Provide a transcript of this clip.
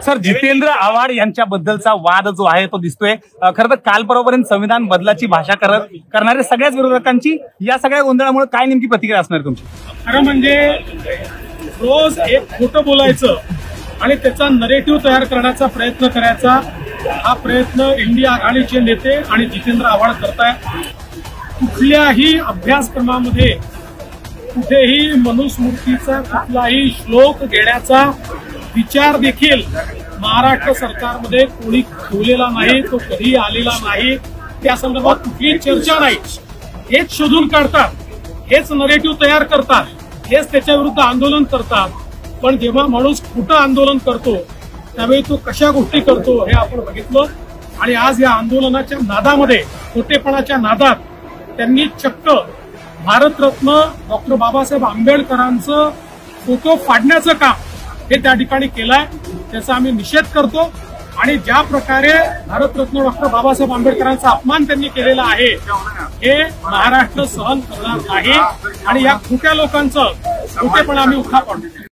Sir, Jitendra Awhad यांच्याबद्दलचा वाद जो आहे तो दिसतोय. खरं तर काल परवापर्यंत संविधान बदलाची भाषा करणाऱ्या सगळ्याच विरोधकांची या सगळ्या गोंधळामुळे काय नेमकी प्रतिक्रिया असणार तुमची? खरं म्हणजे रोज एक खोटं बोलायचं आणि त्याचा नरेटिव्ह तयार करण्याचा प्रयत्न करायचा, हा प्रयत्न इंडिया आघाडीचे नेते आणि जितेंद्र आव्हाड करतायत. कुठल्याही अभ्यासक्रमामध्ये कुठेही मनुस्मृतीचा कुठलाही श्लोक घेण्याचा विचार देखील महाराष्ट्र सरकारमध्ये कोणी ठेवलेला नाही, तो कधी आलेला नाही. त्या संदर्भात कुठलीही चर्चा नाही. हेच शोधून काढतात, हेच नरेटिव्ह तयार करतात, हेच त्याच्या विरुद्ध आंदोलन करतात. पण जेव्हा माणूस खोटं आंदोलन करतो त्यावेळी तो कशा गोष्टी करतो हे आपण बघितलं. आणि आज या आंदोलनाच्या नादामध्ये, खोटेपणाच्या नादात त्यांनी चक्क भारतरत्न डॉक्टर बाबासाहेब आंबेडकरांचं फोटो फाडण्याचं काम हे त्या ठिकाणी केलंय. त्याचा आम्ही निषेध करतो. आणि ज्या प्रकारे भारतरत्न डॉक्टर बाबासाहेब आंबेडकरांचा अपमान त्यांनी केलेला आहे हे महाराष्ट्र सहन करणार नाही. आणि या खोट्या लोकांचं खोटेपणा आम्ही उठाव आणतो.